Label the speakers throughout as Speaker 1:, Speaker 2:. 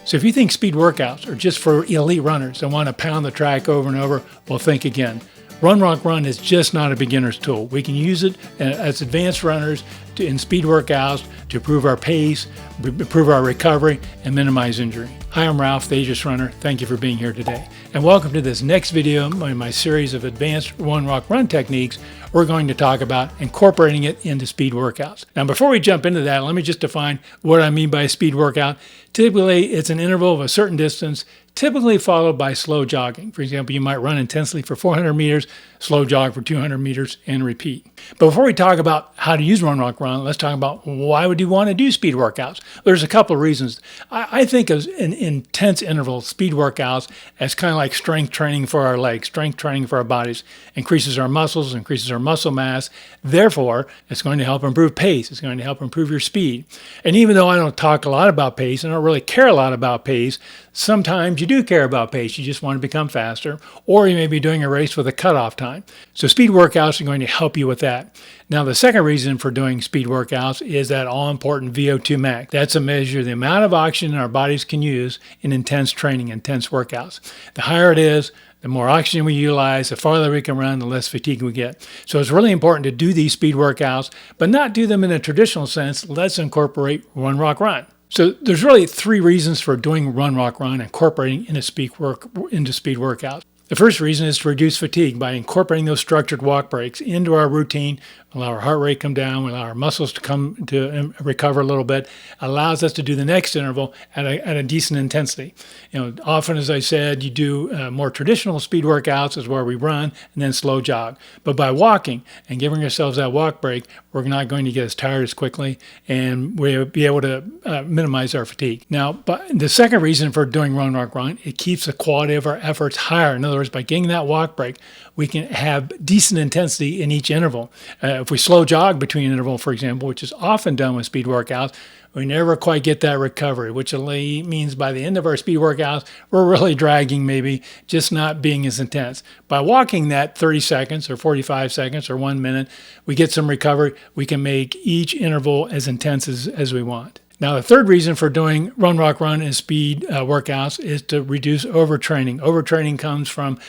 Speaker 1: So if you think speed workouts are just for elite runners that want to pound the track over and over, well, think again. Run, Rock, Run is just not a beginner's tool. We can use it as advanced runners in speed workouts to improve our pace, improve our recovery, and minimize injury. Hi, I'm Ralph, the Ageless Runner. Thank you for being here today. And welcome to this next video in my series of advanced Run, Rock, Run techniques. We're going to talk about incorporating it into speed workouts. Now, before we jump into that, let me just define what I mean by a speed workout. Typically, it's an interval of a certain distance, typically followed by slow jogging. For example, you might run intensely for 400 meters, slow jog for 200 meters, and repeat. But before we talk about how to use Run, Rock, Run, let's talk about why would you want to do speed workouts? There's a couple of reasons. I think of an intense interval speed workouts as kind of like strength training for our legs, strength training for our bodies. Increases our muscles, increases our muscle mass. Therefore, it's going to help improve pace. It's going to help improve your speed. And even though I don't talk a lot about pace, and I don't really care a lot about pace, sometimes you do care about pace. You just want to become faster, or you may be doing a race with a cutoff time. So speed workouts are going to help you with that. Now, the second reason for doing speed workouts is that all-important VO2 max. That's a measure of the amount of oxygen our bodies can use in intense training, intense workouts. The higher it is, the more oxygen we utilize, the farther we can run, the less fatigue we get. So it's really important to do these speed workouts, but not do them in a traditional sense. Let's incorporate Run, Rock, Run. So there's really three reasons for doing Run, Rock, Run, incorporating into speed workouts. The first reason is to reduce fatigue by incorporating those structured walk breaks into our routine, allow our heart rate to come down, allow our muscles to come to recover a little bit, allows us to do the next interval at a decent intensity. Often, as I said, you do more traditional speed workouts is where we run and then slow jog. But by walking and giving ourselves that walk break, we're not going to get as tired as quickly, and we'll be able to minimize our fatigue. Now, but the second reason for doing Run, Rock, Run, it keeps the quality of our efforts higher. In other words, by getting that walk break, we can have decent intensity in each interval. If we slow jog between interval, for example, which is often done with speed workouts, we never quite get that recovery, which means by the end of our speed workouts, we're really dragging maybe, just not being as intense. By walking that 30 seconds or 45 seconds or 1 minute, we get some recovery. We can make each interval as intense as we want. Now, the third reason for doing Run, Rock, Run and speed workouts is to reduce overtraining. Overtraining comes from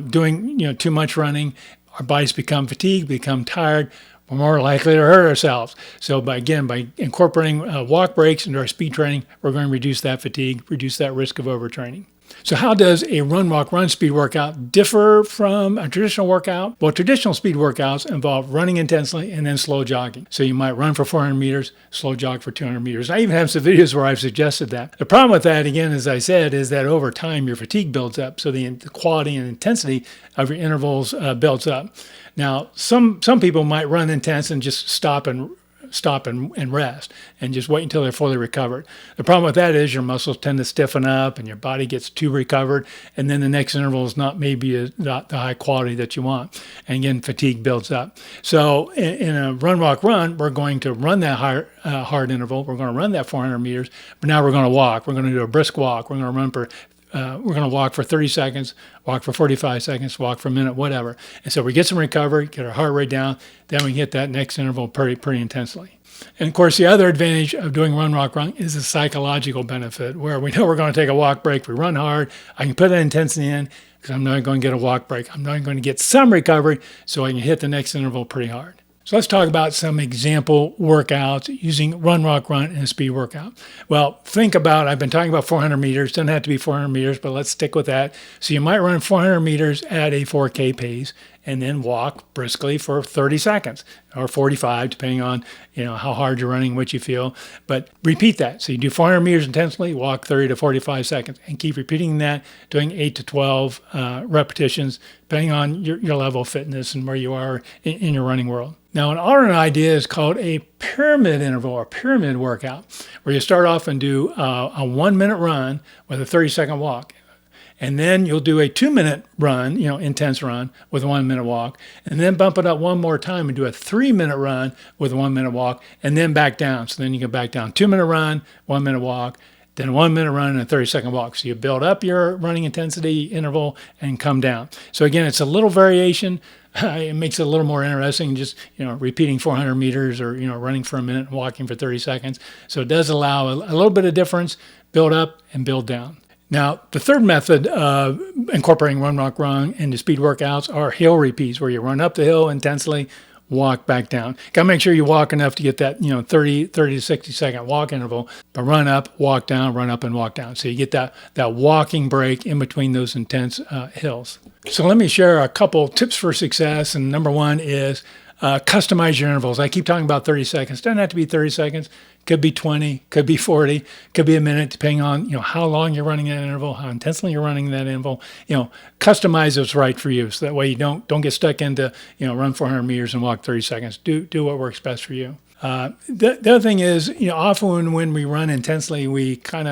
Speaker 1: doing too much running. Our bodies become fatigued, become tired. We're more likely to hurt ourselves. So by incorporating walk breaks into our speed training, we're going to reduce that fatigue, reduce that risk of overtraining. So how does a Run, Rock, Run speed workout differ from a traditional workout? Well, traditional speed workouts involve running intensely and then slow jogging. So you might run for 400 meters, slow jog for 200 meters. I even have some videos where I've suggested that. The problem with that, again, as I said, is that over time your fatigue builds up. So the quality and intensity of your intervals builds up. Now, some people might run intense and just stop and rest and just wait until they're fully recovered. The problem with that is your muscles tend to stiffen up and your body gets too recovered, and then the next interval is not maybe not the high quality that you want. And again, fatigue builds up. So in a Run, Rock, Run, we're going to run that hard interval. We're going to run that 400 meters, but now we're going to walk. We're going to do a brisk walk. We're going to walk for 30 seconds, walk for 45 seconds, walk for a minute, whatever. And so we get some recovery, get our heart rate down, then we hit that next interval pretty intensely. And of course, the other advantage of doing Run, Rock, Run is a psychological benefit where we know we're going to take a walk break. We run hard. I can put that intensity in because I'm not going to get a walk break. I'm not going to get some recovery so I can hit the next interval pretty hard. So let's talk about some example workouts using Run, Rock, Run in a speed workout. Well, I've been talking about 400 meters. Doesn't have to be 400 meters, but let's stick with that. So you might run 400 meters at a 4K pace and then walk briskly for 30 seconds or 45, depending on how hard you're running, what you feel. But repeat that. So you do 400 meters intensely, walk 30 to 45 seconds, and keep repeating that, doing 8 to 12 repetitions, depending on your level of fitness and where you are in your running world. Now, an alternate idea is called a pyramid interval or pyramid workout, where you start off and do a 1 minute run with a 30-second walk. And then you'll do a 2-minute run, intense run with a 1 minute walk, and then bump it up one more time and do a 3-minute run with a 1 minute walk, and then back down. So then you go back down, 2-minute run, 1 minute walk, then a 1 minute run and a 30-second walk. So you build up your running intensity interval and come down. So again, it's a little variation. It makes it a little more interesting, just repeating 400 meters or running for a minute and walking for 30 seconds. So it does allow a little bit of difference, build up and build down. Now, the third method of incorporating run, walk, run into speed workouts are hill repeats, where you run up the hill intensely, walk back down. Got to make sure you walk enough to get that 30 to 60 second walk interval, but run up, walk down, run up and walk down. So you get that walking break in between those intense hills. So let me share a couple tips for success. And number one is customize your intervals. I keep talking about 30 seconds. Doesn't have to be 30 seconds. Could be 20, could be 40, could be a minute, depending on how long you're running that interval, how intensely you're running that interval. Customize what's right for you, so that way you don't get stuck into run 400 meters and walk 30 seconds. Do what works best for you. The other thing is, often when we run intensely, we kind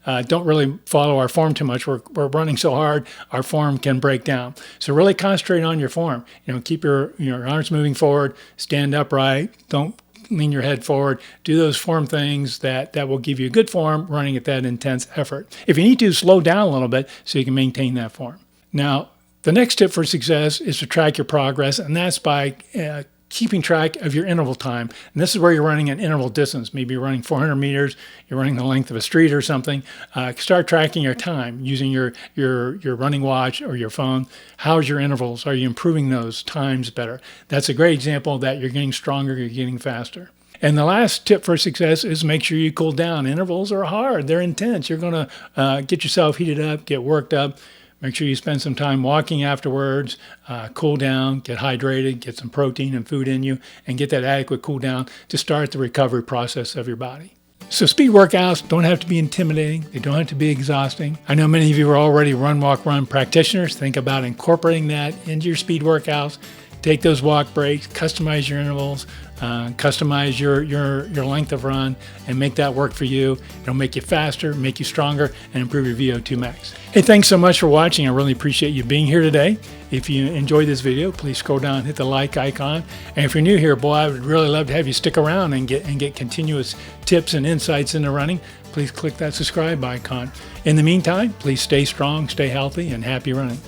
Speaker 1: of don't really follow our form too much. We're running so hard, our form can break down. So really concentrate on your form. Keep your arms moving forward, stand upright, don't lean your head forward, do those form things that will give you a good form running at that intense effort. If you need to, slow down a little bit so you can maintain that form. Now, the next tip for success is to track your progress, and that's by keeping track of your interval time. And this is where you're running an interval distance. Maybe you're running 400 meters, you're running the length of a street or something. Start tracking your time using your running watch or your phone. How's your intervals? Are you improving those times better? That's a great example that you're getting stronger, you're getting faster. And the last tip for success is make sure you cool down. Intervals are hard, they're intense. You're going to get yourself heated up, get worked up. Make sure you spend some time walking afterwards, cool down, get hydrated, get some protein and food in you, and get that adequate cool down to start the recovery process of your body. So speed workouts don't have to be intimidating. They don't have to be exhausting. I know many of you are already run, walk, run practitioners. Think about incorporating that into your speed workouts. Take those walk breaks, customize your intervals, customize your length of run, and make that work for you. It'll make you faster, make you stronger, and improve your VO2 max. Hey, thanks so much for watching. I really appreciate you being here today. If you enjoyed this video, please scroll down and hit the like icon. And if you're new here, boy, I would really love to have you stick around and get continuous tips and insights into running. Please click that subscribe icon. In the meantime, please stay strong, stay healthy, and happy running.